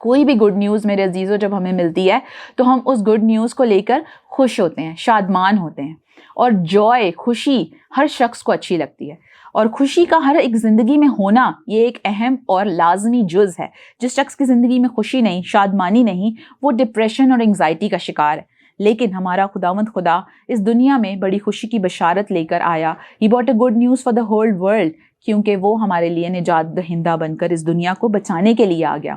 کوئی بھی good news میرے عزیزوں جب ہمیں ملتی ہے تو ہم اس گڈ نیوز کو لے کر خوش ہوتے ہیں، شادمان ہوتے ہیں. اور جوائے، خوشی ہر شخص کو اچھی لگتی ہے، اور خوشی کا ہر ایک زندگی میں ہونا یہ ایک اہم اور لازمی جز ہے. جس شخص کی زندگی میں خوشی نہیں، شادمانی نہیں، وہ ڈپریشن اور انگزائٹی کا شکار ہے. لیکن ہمارا خداوند خدا اس دنیا میں بڑی خوشی کی بشارت لے کر آیا. He brought a good news for the whole world، کیونکہ وہ ہمارے لیے نجات دہندہ بن کر اس دنیا کو بچانے کے لیے آ گیا.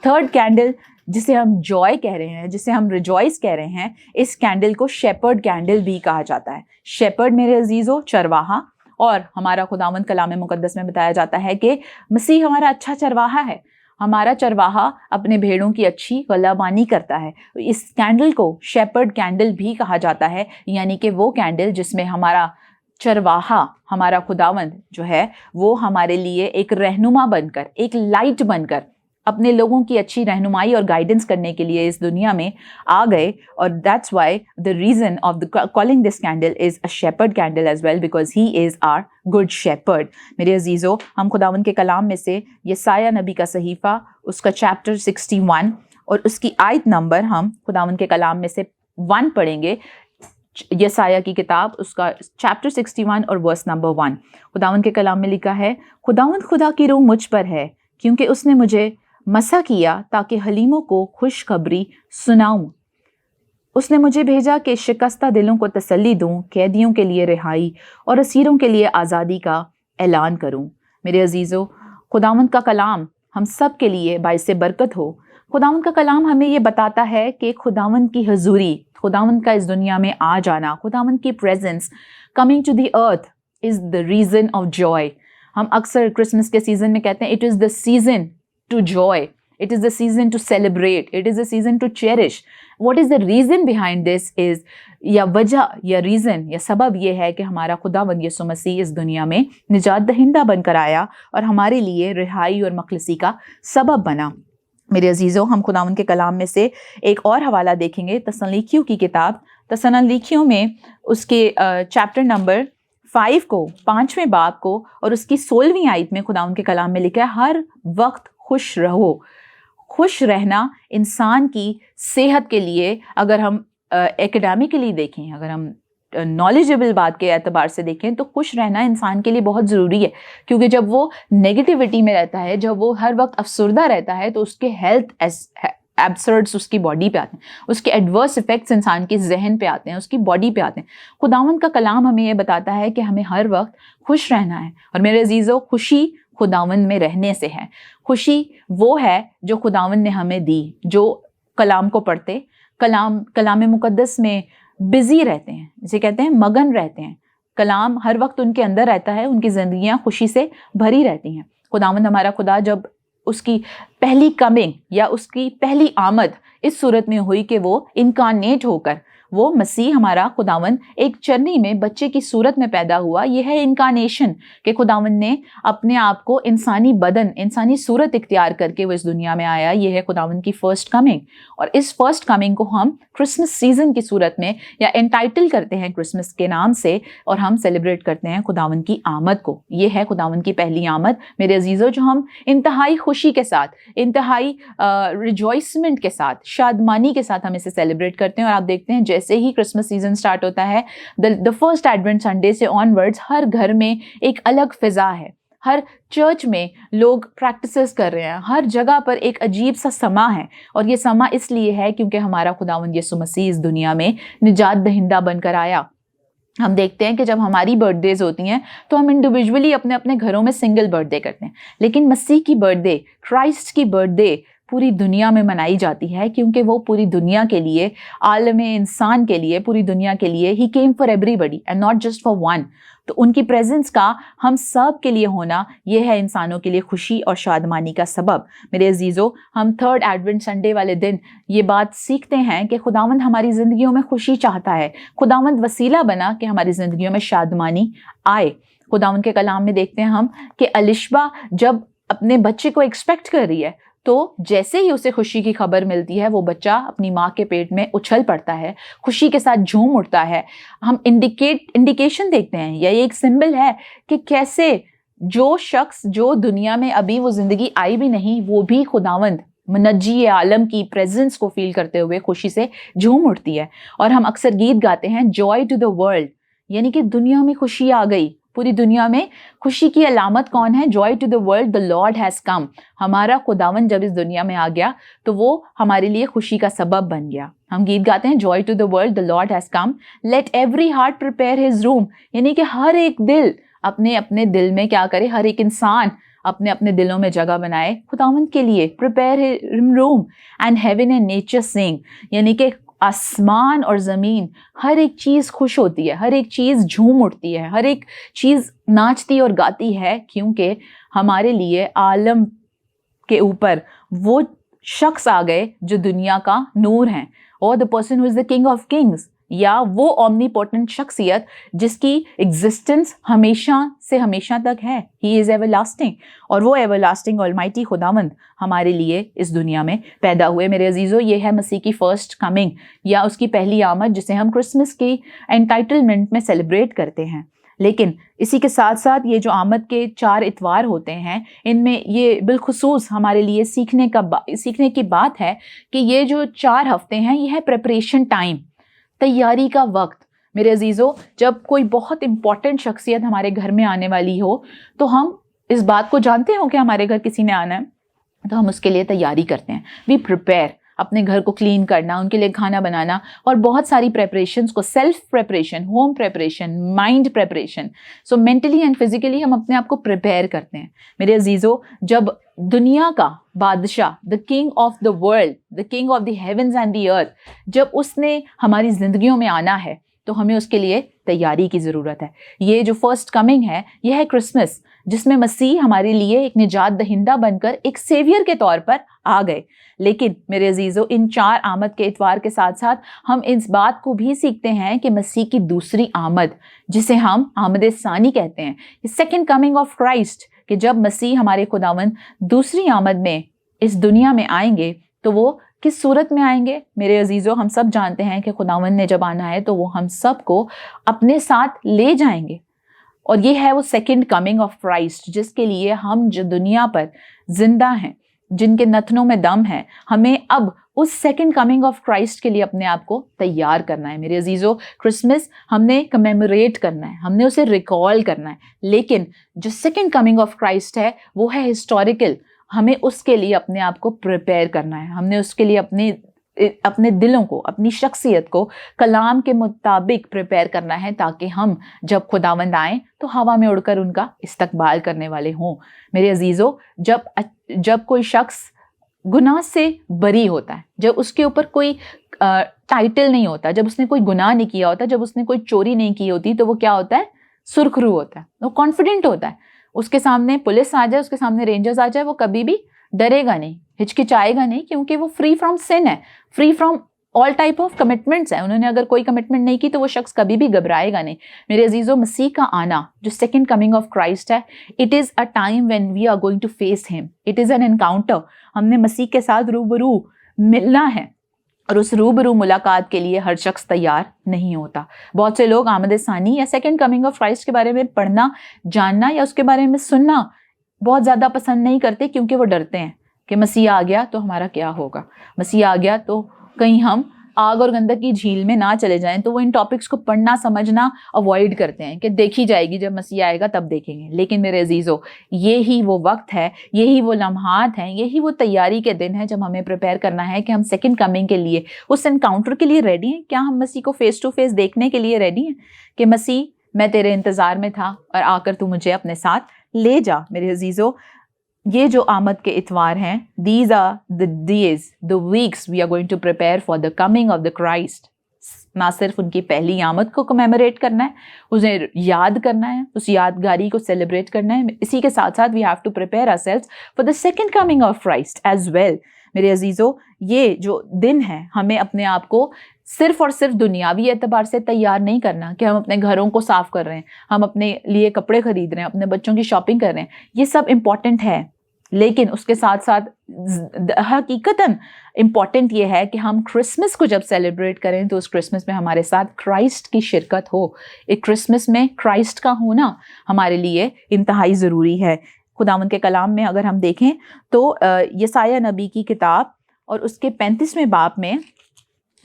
تھرڈ کینڈل جسے ہم جوائے کہہ رہے ہیں، جسے ہم ریجوائس کہہ رہے ہیں، اس کینڈل کو شیپرڈ کینڈل بھی کہا جاتا ہے. شیپرڈ میرے عزیزوں چرواہا، اور ہمارا خداوند کلام مقدس میں بتایا جاتا ہے کہ مسیح ہمارا اچھا چرواہا ہے. ہمارا چرواہا اپنے بھیڑوں کی اچھی غلبانی کرتا ہے. اس کینڈل کو شیپرڈ کینڈل بھی کہا جاتا ہے، یعنی کہ وہ کینڈل جس میں ہمارا چرواہا، ہمارا خداوند جو ہے وہ ہمارے لیے ایک رہنما بن کر، ایک لائٹ بن کر اپنے لوگوں کی اچھی رہنمائی اور گائیڈنس کرنے کے لیے اس دنیا میں آ گئے. اور that's why the reason of the calling this candle is a shepherd candle as well, because he is our good shepherd. میرے عزیزو، ہم خداوند کے کلام میں سے یسایہ نبی کا صحیفہ، اس کا چیپٹر 61 اور اس کی آیت نمبر ہم خداوند کے کلام میں سے 1 پڑھیں گے. یسایہ کی کتاب، اس کا چیپٹر 61 اور ورس نمبر 1. خداوند کے کلام میں لکھا ہے، خداوند خدا کی روح مجھ پر ہے، کیونکہ اس نے مجھے مسح کیا تاکہ حلیموں کو خوشخبری سناؤں. اس نے مجھے بھیجا کہ شکستہ دلوں کو تسلی دوں، قیدیوں کے لیے رہائی اور اسیروں کے لیے آزادی کا اعلان کروں. میرے عزیزو، خداوند کا کلام ہم سب کے لیے باعث برکت ہو. خداوند کا کلام ہمیں یہ بتاتا ہے کہ خداوند کی حضوری، خداوند کا اس دنیا میں آ جانا، خداوند کی presence coming to the earth is the reason of joy. ہم اکثر کرسمس کے سیزن میں کہتے ہیں it is the season to joy, it is the season to celebrate, it is the season to cherish. What is the reason behind this is، یا وجہ یا reason یا سبب یہ ہے کہ ہمارا خداوند یسوع مسیح اس دنیا میں نجات دہندہ بن کر آیا اور ہمارے لیے رہائی اور مخلصی کا سبب بنا. میرے عزیزوں، ہم خداوند کے کلام میں سے ایک اور حوالہ دیکھیں گے، تسنلیکیوں کی کتاب. تسنلیکیوں میں اس کے چیپٹر نمبر 5 کو، 5ویں باب کو اور اس کی 16ویں آیت میں خداوند کے کلام میں لکھا ہے، ہر وقت خوش رہو. خوش رہنا انسان کی صحت کے لیے، اگر ہم ایکڈیمکلی دیکھیں، اگر ہم نالجبل بات کے اعتبار سے دیکھیں تو خوش رہنا انسان کے لیے بہت ضروری ہے. کیونکہ جب وہ نیگیٹیوٹی میں رہتا ہے، جب وہ ہر وقت افسردہ رہتا ہے تو اس کے ہیلتھ ایبسرڈس اس کی باڈی پہ آتے ہیں، اس کے ایڈورس افیکٹس انسان کے ذہن پہ آتے ہیں، اس کی باڈی پہ آتے ہیں. خداوند کا کلام ہمیں یہ بتاتا ہے کہ ہمیں ہر وقت خوش رہنا ہے. اور میرے عزیزو، خوشی خداوند میں رہنے سے ہے. خوشی وہ ہے جو خداوند نے ہمیں دی، جو کلام کو پڑھتے، کلام مقدس میں بزی رہتے ہیں، جسے کہتے ہیں مگن رہتے ہیں. کلام ہر وقت ان کے اندر رہتا ہے، ان کی زندگیاں خوشی سے بھری رہتی ہیں. خداوند ہمارا خدا جب اس کی پہلی کمنگ یا اس کی پہلی آمد اس صورت میں ہوئی کہ وہ انکارنیٹ ہو کر، وہ مسیح ہمارا خداوند ایک چرنی میں بچے کی صورت میں پیدا ہوا. یہ ہے انکارنیشن، کہ خداوند نے اپنے آپ کو انسانی بدن، انسانی صورت اختیار کر کے وہ اس دنیا میں آیا. یہ ہے خداوند کی فرسٹ کمنگ. اور اس فرسٹ کمنگ کو ہم کرسمس سیزن کی صورت میں یا انٹائٹل کرتے ہیں کرسمس کے نام سے، اور ہم سیلیبریٹ کرتے ہیں خداوند کی آمد کو. یہ ہے خداوند کی پہلی آمد میرے عزیزو، جو ہم انتہائی خوشی کے ساتھ، انتہائی ریجوائسمنٹ کے ساتھ، شادمانی کے ساتھ ہم اسے سیلیبریٹ کرتے ہیں. اور آپ دیکھتے ہیں جیسے ہی کرسمس سیزن سٹارٹ ہوتا ہے، the first Advent Sunday سے onwards ہر گھر میں ایک الگ فضا ہے. ہر چرچ میں لوگ پریکٹسز کر رہے ہیں، ہر جگہ پر ایک عجیب سا سما ہے. اور یہ سما اس لیے ہے کیونکہ ہمارا خداوند یسوع مسیح اس دنیا میں نجات دہندہ بن کر آیا. ہم دیکھتے ہیں کہ جب ہماری برتھ ڈیز ہوتی ہیں تو ہم انڈیویجولی اپنے اپنے گھروں میں سنگل برتھ ڈے کرتے ہیں، لیکن مسیح کی برتھ ڈے، کرائسٹ کی برتھ ڈے پوری دنیا میں منائی جاتی ہے، کیونکہ وہ پوری دنیا کے لیے، عالم انسان کے لیے، پوری دنیا کے لیے ہی came for everybody and not just for one. تو ان کی پریزنس کا ہم سب کے لیے ہونا، یہ ہے انسانوں کے لیے خوشی اور شادمانی کا سبب. میرے عزیزو، ہم تھرڈ ایڈونٹ سنڈے والے دن یہ بات سیکھتے ہیں کہ خداوند ہماری زندگیوں میں خوشی چاہتا ہے. خداوند وسیلہ بنا کہ ہماری زندگیوں میں شادمانی آئے. خداوند کے کلام میں دیکھتے ہیں ہم کہ الشبہ جب اپنے بچے کو ایکسپیکٹ کر رہی ہے تو جیسے ہی اسے خوشی کی خبر ملتی ہے وہ بچہ اپنی ماں کے پیٹ میں اچھل پڑتا ہے، خوشی کے ساتھ جھوم اٹھتا ہے. ہم انڈیکیشن دیکھتے ہیں، یا یہ ایک سمبل ہے کہ کیسے جو شخص جو دنیا میں ابھی وہ زندگی آئی بھی نہیں، وہ بھی خداوند منجی عالم کی پریزنس کو فیل کرتے ہوئے خوشی سے جھوم اٹھتی ہے. اور ہم اکثر گیت گاتے ہیں جوائے ٹو دا ورلڈ، یعنی کہ دنیا میں خوشی آ گئی. پوری دنیا میں خوشی کی علامت کون ہے؟ Joy to the world, the lord has come. ہمارا خداوند جب اس دنیا میں آ گیا تو وہ ہمارے لیے خوشی کا سبب بن گیا. ہم گیت گاتے ہیں joy to the world, the lord has come, let every heart prepare his room, یعنی کہ ہر ایک دل اپنے اپنے دل میں کیا کرے، ہر ایک انسان اپنے اپنے دلوں میں جگہ بنائے خداوند کے لیے. Prepare room and heaven and nature sing, یعنی کہ آسمان اور زمین ہر ایک چیز خوش ہوتی ہے، ہر ایک چیز جھوم اٹھتی ہے، ہر ایک چیز ناچتی اور گاتی ہے، کیونکہ ہمارے لیے عالم کے اوپر وہ شخص آ گئے جو دنیا کا نور ہیں، اور the person who is the king of kings، یا وہ اومنی پوٹنٹ شخصیت جس کی ایگزسٹنس ہمیشہ سے ہمیشہ تک ہے. ہی از ایور لاسٹنگ، اور وہ ایور لاسٹنگ آلمائٹی خداوند ہمارے لیے اس دنیا میں پیدا ہوئے. میرے عزیزو، یہ ہے مسیح کی فرسٹ کمنگ یا اس کی پہلی آمد، جسے ہم کرسمس کی انٹائٹلمنٹ میں سیلیبریٹ کرتے ہیں. لیکن اسی کے ساتھ ساتھ یہ جو آمد کے 4 اتوار ہوتے ہیں، ان میں یہ بالخصوص ہمارے لیے سیکھنے کی بات ہے کہ یہ جو 4 ہفتے ہیں یہ ہے پریپریشن ٹائم، تیاری کا وقت. میرے عزیزو، جب کوئی بہت امپورٹنٹ شخصیت ہمارے گھر میں آنے والی ہو تو ہم اس بات کو جانتے ہوں کہ ہمارے گھر کسی نے آنا ہے، تو ہم اس کے لیے تیاری کرتے ہیں. وی پریپیئر، اپنے گھر کو کلین کرنا، ان کے لیے کھانا بنانا، اور بہت ساری پریپریشنس کو، self preparation, home preparation, mind preparation. So mentally and physically ہم اپنے آپ کو پریپیئر کرتے ہیں. میرے عزیزو، جب دنیا کا بادشاہ، the king of the world, the king of the heavens and the earth, جب اس نے ہماری زندگیوں میں آنا ہے تو ہمیں اس کے لیے تیاری کی ضرورت ہے. یہ جو فرسٹ کمنگ ہے یہ ہے کرسمس، جس میں مسیح ہمارے لیے ایک نجات دہندہ بن کر ایک سیویئر کے طور پر آ گئے. لیکن میرے عزیزو، ان 4 آمد کے اتوار کے ساتھ ساتھ ہم اس بات کو بھی سیکھتے ہیں کہ مسیح کی دوسری آمد، جسے ہم آمد ثانی کہتے ہیں، سیکنڈ کمنگ آف کرائسٹ، کہ جب مسیح ہمارے خداوند دوسری آمد میں اس دنیا میں آئیں گے تو وہ کس صورت میں آئیں گے؟ میرے عزیزو، ہم سب جانتے ہیں کہ خداوند نے جب آنا ہے تو وہ ہم سب کو اپنے ساتھ لے جائیں گے. اور یہ ہے وہ سیکنڈ کمنگ آف کرائسٹ، جس کے لیے ہم جو دنیا پر زندہ ہیں، جن کے نتنوں میں دم ہے، ہمیں اب اس سیکنڈ کمنگ آف کرائسٹ کے لیے اپنے آپ کو تیار کرنا ہے. میرے عزیزو، کرسمس ہم نے کمیموریٹ کرنا ہے، ہم نے اسے ریکال کرنا ہے، لیکن جو سیکنڈ کمنگ آف کرائسٹ ہے وہ ہے ہسٹوریکل. ہمیں اس کے لیے اپنے آپ کو پریپیئر کرنا ہے، ہم نے اس کے لیے اپنے دلوں کو، اپنی شخصیت کو کلام کے مطابق پریپیئر کرنا ہے، تاکہ ہم جب خداوند آئیں تو ہوا میں اڑ کر ان کا استقبال کرنے والے ہوں. میرے عزیزو، جب کوئی شخص گناہ سے بری ہوتا ہے، جب اس کے اوپر کوئی ٹائٹل نہیں ہوتا، جب اس نے کوئی گناہ نہیں کیا ہوتا، جب اس نے کوئی چوری نہیں کی ہوتی، تو وہ کیا ہوتا ہے؟ سرخرو ہوتا ہے، وہ کانفیڈنٹ ہوتا ہے. اس کے سامنے پولیس آ جائے، اس کے سامنے رینجرز آ جائے، وہ کبھی بھی ڈرے گا نہیں، ہچکچائے گا نہیں، کیونکہ وہ فری فرام سن ہے، free from all type of commitments ہیں. انہوں نے اگر کوئی کمٹمنٹ نہیں کی تو وہ شخص کبھی بھی گھبرائے گا نہیں. میرے عزیزو، مسیح کا آنا جو سیکنڈ کمنگ آف کرائسٹ ہے، it is a time when we are going to face him. It is an encounter. ہم نے مسیح کے ساتھ روبرو ملنا ہے، اور اس روبرو ملاقات کے لیے ہر شخص تیار نہیں ہوتا. بہت سے لوگ آمد ثانی یا سیکنڈ کمنگ آف کرائسٹ کے بارے میں پڑھنا، جاننا یا اس کے بارے میں سننا بہت زیادہ پسند نہیں کرتے، کیونکہ وہ ڈرتے ہیں کہ مسیح آ گیا تو ہمارا کیا ہوگا، مسیح آ گیا تو کہیں ہم آگ اور گندک کی جھیل میں نہ چلے جائیں. تو وہ ان ٹاپکس کو پڑھنا سمجھنا اوائڈ کرتے ہیں کہ دیکھی جائے گی، جب مسیح آئے گا تب دیکھیں گے. لیکن میرے عزیزو، یہی وہ وقت ہے، یہی وہ لمحات ہیں، یہی وہ تیاری کے دن ہیں جب ہمیں پریپیئر کرنا ہے کہ ہم سیکنڈ کمنگ کے لیے، اس انکاؤنٹر کے لیے ریڈی ہیں. کیا ہم مسیح کو فیس ٹو فیس دیکھنے کے لیے ریڈی ہیں کہ مسیح، میں تیرے انتظار میں تھا اور آ کر تو مجھے اپنے ساتھ لے جا. میرے عزیزو، یہ جو آمد کے اتوار ہیں، these are the days, the weeks we are going to prepare for the coming of the Christ. نہ صرف ان کی پہلی آمد کو کمیموریٹ کرنا ہے، اسے یاد کرنا ہے، اس یادگاری کو سیلیبریٹ کرنا ہے، اسی کے ساتھ ساتھ we have to prepare ourselves for the second coming of Christ as well. میرے عزیزو، یہ جو دن ہے، ہمیں اپنے آپ کو صرف اور صرف دنیاوی اعتبار سے تیار نہیں کرنا کہ ہم اپنے گھروں کو صاف کر رہے ہیں، ہم اپنے لیے کپڑے خرید رہے ہیں، اپنے بچوں کی شاپنگ کر رہے ہیں. یہ سب امپورٹنٹ ہے، لیکن اس کے ساتھ ساتھ حقیقتاً امپورٹنٹ یہ ہے کہ ہم کرسمس کو جب سیلیبریٹ کریں تو اس کرسمس میں ہمارے ساتھ کرائسٹ کی شرکت ہو. ایک کرسمس میں کرائسٹ کا ہونا ہمارے لیے انتہائی ضروری ہے. خداوند کے کلام میں اگر ہم دیکھیں تو یسایہ نبی کی کتاب اور اس کے 35ویں باب میں،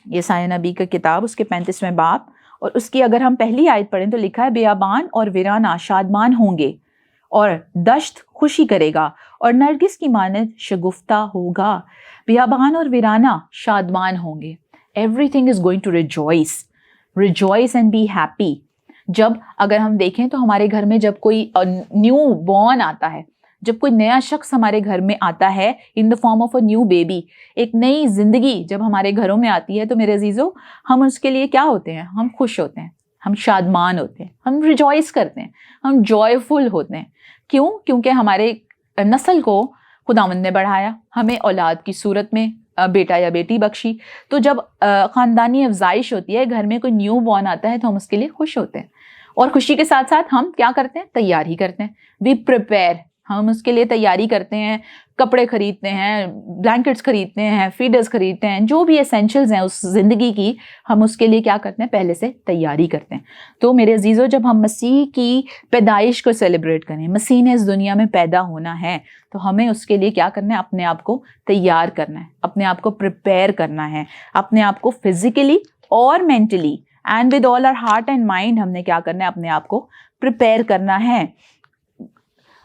یسایہ نبی کی کتاب اس کے 35ویں باب اور اس کی اگر ہم پہلی آیت پڑھیں تو لکھا ہے بیابان اور ویرانہ شادمان ہوں گے اور دشت خوشی کرے گا اور نرگس کی مانند شگفتہ ہوگا. بیابان اور ویرانہ شادمان ہوں گے. Everything is going to rejoice. Rejoice and be happy. جب اگر ہم دیکھیں تو ہمارے گھر میں جب کوئی نیو بورن آتا ہے، جب کوئی نیا شخص ہمارے گھر میں آتا ہے in the form of a new baby, ایک نئی زندگی جب ہمارے گھروں میں آتی ہے تو میرے عزیزو ہم اس کے لیے کیا ہوتے ہیں؟ ہم خوش ہوتے ہیں، ہم شادمان ہوتے ہیں، ہم ریجوائس کرتے ہیں، ہم جوائےفل ہوتے ہیں. کیوں؟ کیونکہ ہمارے نسل کو خداوند نے بڑھایا، ہمیں اولاد کی صورت میں بیٹا یا بیٹی بخشی. تو جب خاندانی افزائش ہوتی ہے، گھر میں کوئی نیو بورن آتا ہے تو ہم اس کے لیے خوش ہوتے ہیں، اور خوشی کے ساتھ ساتھ ہم کیا کرتے ہیں؟ تیاری کرتے ہیں. وی پریپیئر، ہم اس کے لیے تیاری کرتے ہیں، کپڑے خریدتے ہیں، بلینکٹس خریدتے ہیں، فیڈرز خریدتے ہیں، جو بھی اسینشلز ہیں اس زندگی کی، ہم اس کے لیے کیا کرتے ہیں؟ پہلے سے تیاری کرتے ہیں. تو میرے عزیزو جب ہم مسیح کی پیدائش کو سیلیبریٹ کریں، مسیح نے اس دنیا میں پیدا ہونا ہے، تو ہمیں اس کے لیے کیا کرنا ہے؟ اپنے آپ کو تیار کرنا ہے، اپنے آپ کو پریپیئر کرنا ہے، اپنے آپ کو فزیکلی اور mentally and with all our heart and mind ہم نے کیا کرنا ہے؟ اپنے آپ کو پریپیئر کرنا ہے.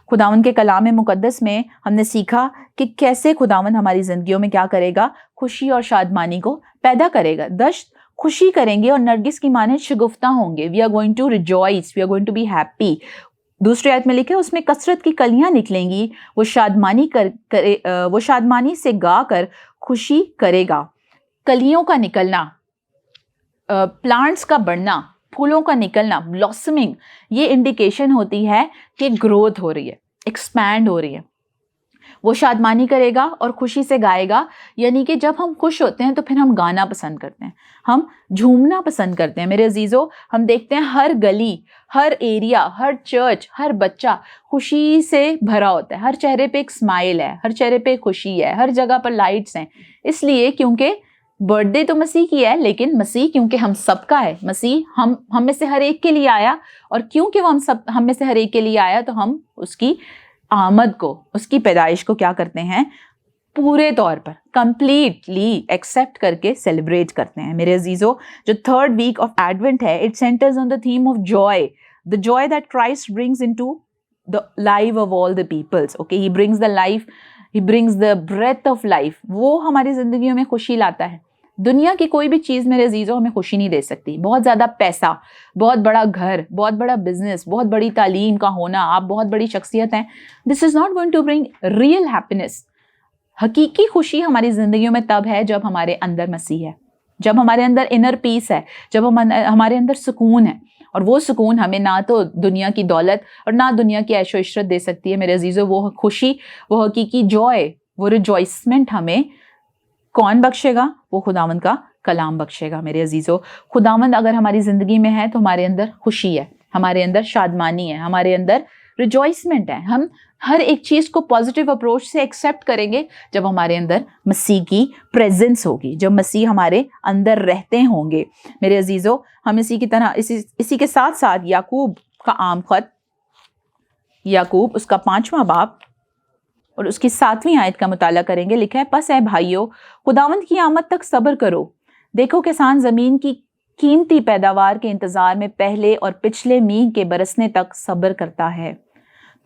خداوند کے کلام مقدس میں ہم نے سیکھا کہ کیسے خداوند ہماری زندگیوں میں کیا کرے گا؟ خوشی اور شادمانی کو پیدا کرے گا. دشت خوشی کریں گے اور نرگس کی مانند شگفتہ ہوں گے. We are going to rejoice, we are going to be happy. دوسری آیت میں لکھے اس میں کثرت کی کلیاں نکلیں گی، وہ شادمانی سے گا کر خوشی کرے گا. کلیوں کا نکلنا، پلانٹس کا بڑھنا، پھولوں کا نکلنا، بلاسمنگ، یہ انڈیکیشن ہوتی ہے کہ گروتھ ہو رہی ہے، ایکسپینڈ ہو رہی ہے. وہ شادمانی کرے گا اور خوشی سے گائے گا، یعنی کہ جب ہم خوش ہوتے ہیں تو پھر ہم گانا پسند کرتے ہیں، ہم جھومنا پسند کرتے ہیں. میرے عزیزو ہم دیکھتے ہیں ہر گلی، ہر ایریا، ہر چرچ، ہر بچہ خوشی سے بھرا ہوتا ہے. ہر چہرے پہ ایک اسمائل ہے، ہر چہرے پہ خوشی ہے، ہر جگہ پر لائٹس ہیں. اس لیے کیونکہ برتھ ڈے تو مسیح کی ہے، لیکن مسیح کیونکہ ہم سب کا ہے، مسیح ہم میں سے ہر ایک کے لیے آیا، اور کیونکہ وہ ہم میں سے ہر ایک کے لیے آیا تو ہم اس کی آمد کو، اس کی پیدائش کو کیا کرتے ہیں؟ پورے طور پر کمپلیٹلی ایکسیپٹ کر کے سیلیبریٹ کرتے ہیں. میرے عزیزو جو تھرڈ ویک آف ایڈونٹ ہے، it centres on the theme of joy, the joy that Christ brings into the life of all the peoples. Okay, he brings the life, he brings the breath of life. وہ ہماری زندگیوں میں خوشی لاتا ہے. دنیا کی کوئی بھی چیز میرے عزیزوں ہمیں خوشی نہیں دے سکتی. بہت زیادہ پیسہ، بہت بڑا گھر، بہت بڑا بزنس، بہت بڑی تعلیم کا ہونا، آپ بہت بڑی شخصیت ہیں، this is not going to bring real happiness. حقیقی خوشی ہماری زندگیوں میں تب ہے جب ہمارے اندر مسیح ہے، جب ہمارے اندر انر پیس ہے، جب ہمارے اندر سکون ہے. اور وہ سکون ہمیں نہ تو دنیا کی دولت اور نہ دنیا کی عیش و عشرت دے سکتی ہے. میرے عزیزو وہ خوشی، وہ حقیقی جوائے، وہ ریجوائسمنٹ ہمیں کون بخشے گا؟ وہ خداوند کا کلام بخشے گا. میرے عزیزو خداوند اگر ہماری زندگی میں ہے تو ہمارے اندر خوشی ہے، ہمارے اندر شادمانی ہے، ہمارے اندر ریجوائسمنٹ ہے. ہم ہر ایک چیز کو پازیٹیو اپروچ سے ایکسیپٹ کریں گے جب ہمارے اندر مسیح کی پریزنس ہوگی، جب مسیح ہمارے اندر رہتے ہوں گے. میرے عزیزو ہم اسی کی طرح اسی کے ساتھ ساتھ یعقوب کا عام خط، یعقوب اس کا 5واں باب اور اس کی 7ویں آیت کا مطالعہ کریں گے. لکھا ہے پس اے بھائیو خداوند کی آمد تک صبر کرو. دیکھو کسان زمین کی قیمتی پیداوار کے انتظار میں پہلے اور پچھلے میگھ کے برسنے تک صبر کرتا ہے.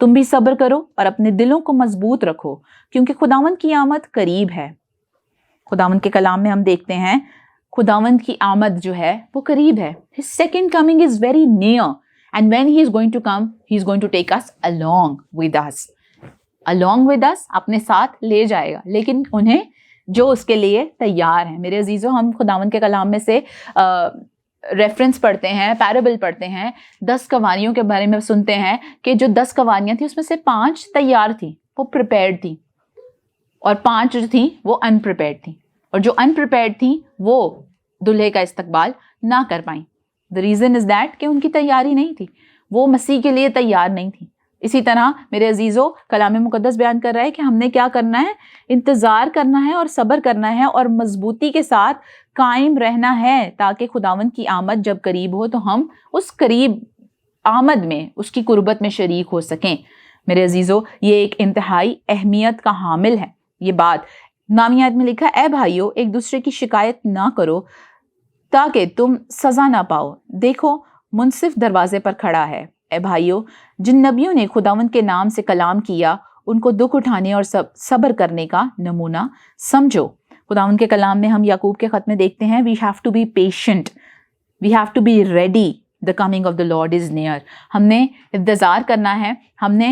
تم بھی صبر کرو اور اپنے دلوں کو مضبوط رکھو کیونکہ خداوند کی آمد قریب ہے. خداوند کے کلام میں ہم دیکھتے ہیں خداوند کی آمد جو ہے وہ قریب ہے. His second coming is very near and when he is going to come, he is going to take us along with us. Along with us اپنے ساتھ لے جائے گا، لیکن انہیں جو اس کے لیے تیار ہیں. میرے عزیزو ہم خداوند کے کلام میں سے ریفرنس پڑھتے ہیں، پیرابل پڑھتے ہیں، 10 قواریوں کے بارے میں سنتے ہیں کہ جو 10 قواریاں تھیں اس میں سے 5 تیار تھیں، وہ پریپیئرڈ تھیں، اور 5 جو تھیں وہ ان پریپیئرڈ تھیں، اور جو ان پریپیئرڈ تھیں وہ دلہے کا استقبال نہ کر پائیں. The reason is that کہ ان کی تیاری نہیں تھی، وہ مسیح کے لیے تیار نہیں تھی. اسی طرح میرے عزیزو کلام مقدس بیان کر رہا ہے کہ ہم نے کیا کرنا ہے؟ انتظار کرنا ہے اور صبر کرنا ہے اور مضبوطی کے ساتھ قائم رہنا ہے تاکہ خداوند کی آمد جب قریب ہو تو ہم اس قریب آمد میں، اس کی قربت میں شریک ہو سکیں. میرے عزیزو یہ ایک انتہائی اہمیت کا حامل ہے یہ بات. نامی آیت میں لکھا اے بھائیو ایک دوسرے کی شکایت نہ کرو تاکہ تم سزا نہ پاؤ. دیکھو منصف دروازے پر کھڑا ہے. اے بھائیو جن نبیوں نے خداوند کے نام سے کلام کیا ان کو دکھ اٹھانے اور صبر کرنے کا نمونہ سمجھو. خداوند کے کلام میں ہم یعقوب کے خط میں دیکھتے ہیں we have to be patient, we have to be ready, the coming of the Lord is near. ہم نے انتظار کرنا ہے. ہم نے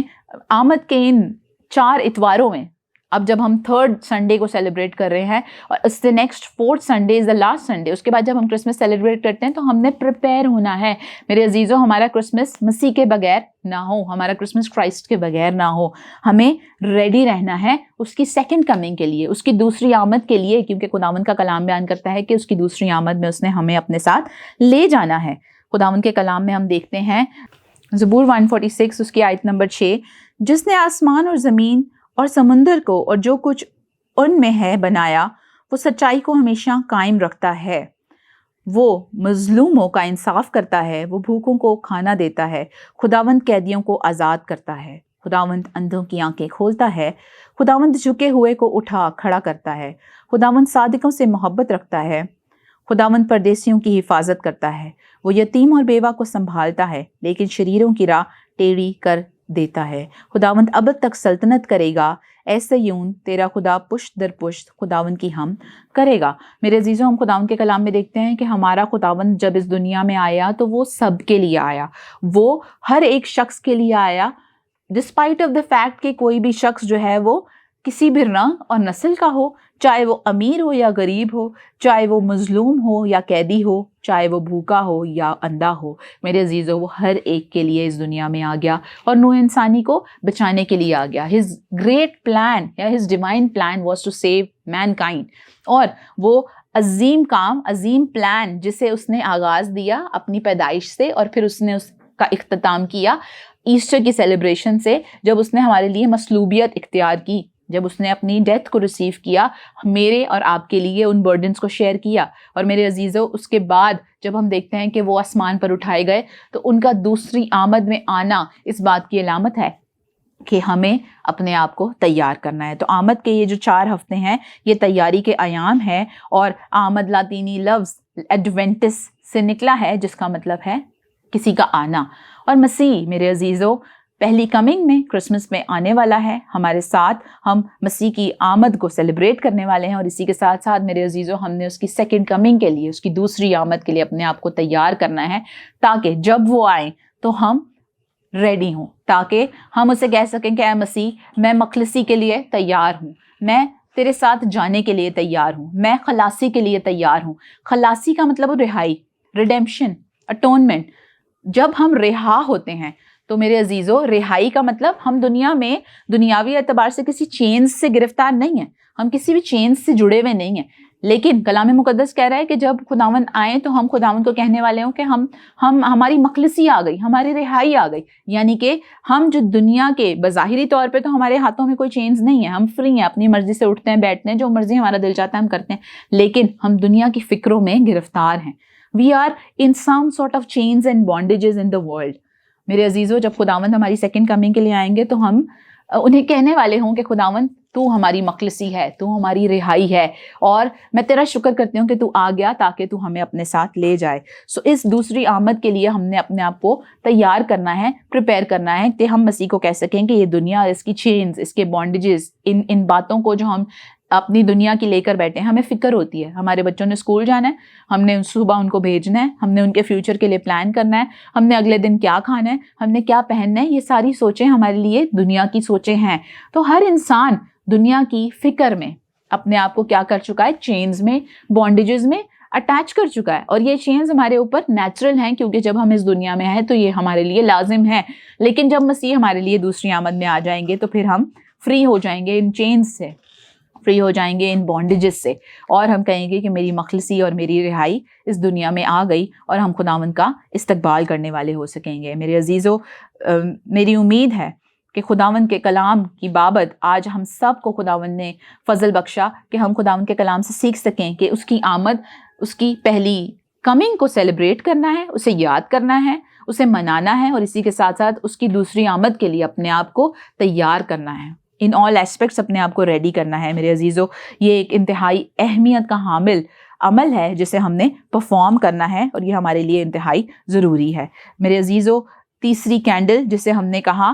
آمد کے ان 4 اتواروں میں اب جب ہم 3rd سنڈے کو سیلیبریٹ کر رہے ہیں اور اس سے next 4th Sunday is the last Sunday, اس کے بعد جب ہم کرسمس سیلیبریٹ کرتے ہیں تو ہم نے پریپیئر ہونا ہے. میرے عزیزو ہمارا کرسمس مسیح کے بغیر نہ ہو, ہمارا کرسمس کرائسٹ کے بغیر نہ ہو. ہمیں ریڈی رہنا ہے اس کی سیکنڈ کمنگ کے لیے, اس کی دوسری آمد کے لیے, کیونکہ خداوند کا کلام بیان کرتا ہے کہ اس کی دوسری آمد میں اس نے ہمیں اپنے ساتھ لے جانا ہے. خداوند کے کلام میں ہم دیکھتے ہیں زبور 146 اس کی آیت نمبر 6, جس نے آسمان اور زمین اور سمندر کو اور جو کچھ ان میں ہے بنایا وہ سچائی کو ہمیشہ قائم رکھتا ہے. وہ مظلوموں کا انصاف کرتا ہے, وہ بھوکوں کو کھانا دیتا ہے. خداوند قیدیوں کو آزاد کرتا ہے. خداوند اندھوں کی آنکھیں کھولتا ہے. خداوند جھکے ہوئے کو اٹھا کھڑا کرتا ہے. خداوند صادقوں سے محبت رکھتا ہے. خداوند پردیسیوں کی حفاظت کرتا ہے. وہ یتیم اور بیوہ کو سنبھالتا ہے لیکن شریروں کی راہ ٹیڑھی کر دیتا ہے. خداوند ابد تک سلطنت کرے گا. ایسے یون تیرا خدا پشت در پشت خداوند کی ہم کرے گا. میرے عزیزوں ہم خداوند کے کلام میں دیکھتے ہیں کہ ہمارا خداوند جب اس دنیا میں آیا تو وہ سب کے لیے آیا, وہ ہر ایک شخص کے لیے آیا, ڈسپائٹ آف دا فیکٹ کہ کوئی بھی شخص جو ہے وہ کسی بھی رنگ اور نسل کا ہو, چاہے وہ امیر ہو یا غریب ہو, چاہے وہ مظلوم ہو یا قیدی ہو, چاہے وہ بھوکا ہو یا اندھا ہو. میرے عزیزو وہ ہر ایک کے لیے اس دنیا میں آ گیا اور نوع انسانی کو بچانے کے لیے آ گیا. ہز گریٹ پلان یا his divine plan was to save mankind. اور وہ عظیم کام, عظیم پلان جسے اس نے آغاز دیا اپنی پیدائش سے اور پھر اس نے اس کا اختتام کیا ایسٹر کی سیلیبریشن سے, جب اس نے ہمارے لیے مصلوبیت اختیار کی, جب اس نے اپنی ڈیتھ کو ریسیو کیا, میرے اور آپ کے لیے ان برڈنس کو شیئر کیا. اور میرے عزیزو اس کے بعد جب ہم دیکھتے ہیں کہ وہ آسمان پر اٹھائے گئے تو ان کا دوسری آمد میں آنا اس بات کی علامت ہے کہ ہمیں اپنے آپ کو تیار کرنا ہے. تو آمد کے یہ جو 4 ہفتے ہیں یہ تیاری کے ایام ہے, اور آمد لاطینی لفظ ایڈوینٹس سے نکلا ہے جس کا مطلب ہے کسی کا آنا. اور مسیح میرے عزیزو پہلی کمنگ میں کرسمس میں آنے والا ہے ہمارے ساتھ. ہم مسیح کی آمد کو سیلیبریٹ کرنے والے ہیں, اور اسی کے ساتھ ساتھ میرے عزیزو ہم نے اس کی سیکنڈ کمنگ کے لیے, اس کی دوسری آمد کے لیے اپنے آپ کو تیار کرنا ہے, تاکہ جب وہ آئیں تو ہم ریڈی ہوں, تاکہ ہم اسے کہہ سکیں کہ اے مسیح میں مخلصی کے لیے تیار ہوں, میں تیرے ساتھ جانے کے لیے تیار ہوں, میں خلاصی کے لیے تیار ہوں. خلاصی کا مطلب رہائی, ریڈیمپشن, اٹونمنٹ. جب ہم رہا ہوتے ہیں تو میرے عزیزو رہائی کا مطلب ہم دنیا میں دنیاوی اعتبار سے کسی چینز سے گرفتار نہیں ہیں, ہم کسی بھی چینز سے جڑے ہوئے نہیں ہیں. لیکن کلام مقدس کہہ رہا ہے کہ جب خداوند آئیں تو ہم خداوند کو کہنے والے ہوں کہ ہماری مخلصی آ گئی, ہماری رہائی آ گئی. یعنی کہ ہم جو دنیا کے بظاہری طور پہ تو ہمارے ہاتھوں میں کوئی چینز نہیں ہے, ہم فری ہیں, اپنی مرضی سے اٹھتے ہیں بیٹھتے ہیں, جو مرضی ہمارا دل چاہتا ہے ہم کرتے ہیں. لیکن ہم دنیا کی فکروں میں گرفتار ہیں. We are in some sort of chains and bondages in the world. میرے عزیزو جب خداوند ہماری سیکنڈ کمنگ کے لیے آئیں گے تو ہم انہیں کہنے والے ہوں کہ خداوند تو ہماری مخلصی ہے, تو ہماری رہائی ہے, اور میں تیرا شکر کرتی ہوں کہ تو آ گیا تاکہ تو ہمیں اپنے ساتھ لے جائے. سو اس دوسری آمد کے لیے ہم نے اپنے آپ کو تیار کرنا ہے, پریپیئر کرنا ہے, کہ ہم مسیح کو کہہ سکیں کہ یہ دنیا, اس کی چینز, اس کے بانڈیجز, ان باتوں کو جو ہم اپنی دنیا کی لے کر بیٹھے ہیں, ہمیں فکر ہوتی ہے. ہمارے بچوں نے اسکول جانا ہے, ہم نے صبح ان کو بھیجنا ہے, ہم نے ان کے فیوچر کے لیے پلان کرنا ہے, ہم نے اگلے دن کیا کھانا ہے, ہم نے کیا پہننا ہے. یہ ساری سوچیں ہمارے لیے دنیا کی سوچیں ہیں. تو ہر انسان دنیا کی فکر میں اپنے آپ کو کیا کر چکا ہے, چینز میں, بانڈیجز میں اٹیچ کر چکا ہے. اور یہ چینز ہمارے اوپر نیچرل ہیں, کیونکہ جب ہم اس دنیا میں ہیں تو یہ ہمارے لیے لازم ہے. لیکن جب مسیح ہمارے لیے دوسری آمد میں آ جائیں گے تو پھر ہم فری ہو جائیں گے ان چینز سے, فری ہو جائیں گے ان بانڈیجز سے, اور ہم کہیں گے کہ میری مخلصی اور میری رہائی اس دنیا میں آ گئی, اور ہم خداوند کا استقبال کرنے والے ہو سکیں گے. میرے عزیزو میری امید ہے کہ خداوند کے کلام کی بابت آج ہم سب کو خداوند نے فضل بخشا کہ ہم خداوند کے کلام سے سیکھ سکیں کہ اس کی آمد, اس کی پہلی کمنگ کو سیلیبریٹ کرنا ہے, اسے یاد کرنا ہے, اسے منانا ہے اور اسی کے ساتھ ساتھ اس کی دوسری آمد کے لیے اپنے آپ کو تیار کرنا ہے. ان آل ایسپیکٹس اپنے آپ کو ریڈی کرنا ہے میرے عزیزو. یہ ایک انتہائی اہمیت کا حامل عمل ہے جسے ہم نے پرفارم کرنا ہے اور یہ ہمارے لیے انتہائی ضروری ہے میرے عزیزو. تیسری کینڈل جسے ہم نے کہا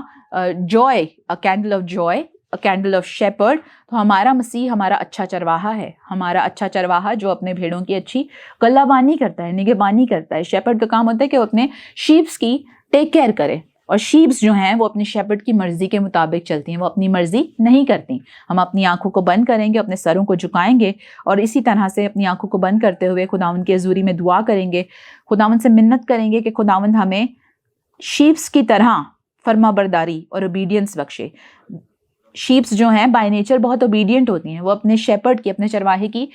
joy, candle of joy, candle of shepherd. تو ہمارا مسیح ہمارا اچھا چرواہا ہے، ہمارا اچھا چرواہا جو اپنے بھیڑوں کی اچھی غلہ بانی کرتا ہے، نگہبانی کرتا ہے. شیپرڈ کا کام ہوتا ہے کہ وہ اپنے شیپس کی ٹیک کیئر کرے، اور شیپس جو ہیں وہ اپنے شیپرڈ کی مرضی کے مطابق چلتی ہیں، وہ اپنی مرضی نہیں کرتی. ہم اپنی آنکھوں کو بند کریں گے، اپنے سروں کو جھکائیں گے اور اسی طرح سے اپنی آنکھوں کو بند کرتے ہوئے خداوند کی حضوری میں دعا کریں گے، خداوند سے منت کریں گے کہ خداوند ہمیں شیپس کی طرح فرما برداری اور اوبیڈینس بخشے. شیپس جو ہیں بائی نیچر بہت اوبیڈینٹ ہوتی ہیں، وہ اپنے شیپرڈ کی، اپنے چرواہے کی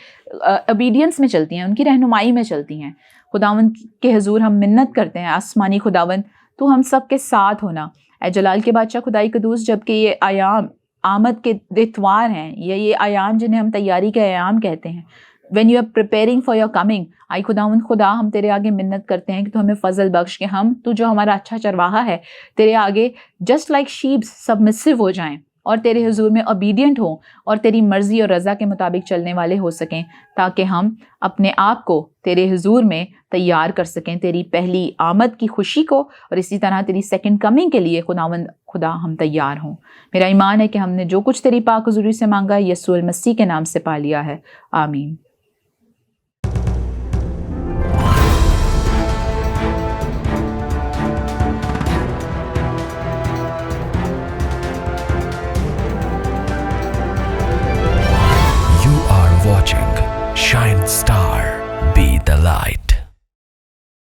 اوبیڈینس میں چلتی ہیں، ان کی رہنمائی میں چلتی ہیں. خداوند کے حضور ہم منت کرتے ہیں آسمانی خداوند تو ہم سب کے ساتھ ہونا. اے جلال کے بادشاہ خدائی قدوس، جب کہ یہ ایام آمد کے اتوار ہیں، یہ ایام جنہیں ہم تیاری کے ایام کہتے ہیں، when you are preparing for your coming، آئی خداوند خدا ہم تیرے آگے منت کرتے ہیں کہ تو ہمیں فضل بخش کہ ہم، تو جو ہمارا اچھا چرواہا ہے، تیرے آگے جسٹ لائک شیپس سبمسو ہو جائیں اور تیرے حضور میں اوبیڈینٹ ہوں اور تیری مرضی اور رضا کے مطابق چلنے والے ہو سکیں، تاکہ ہم اپنے آپ کو تیرے حضور میں تیار کر سکیں تیری پہلی آمد کی خوشی کو، اور اسی طرح تیری سیکنڈ کمنگ کے لیے خداوند خدا ہم تیار ہوں. میرا ایمان ہے کہ ہم نے جو کچھ تیری پاک حضوری سے مانگا یسوع المسیح کے نام سے پا لیا ہے. آمین.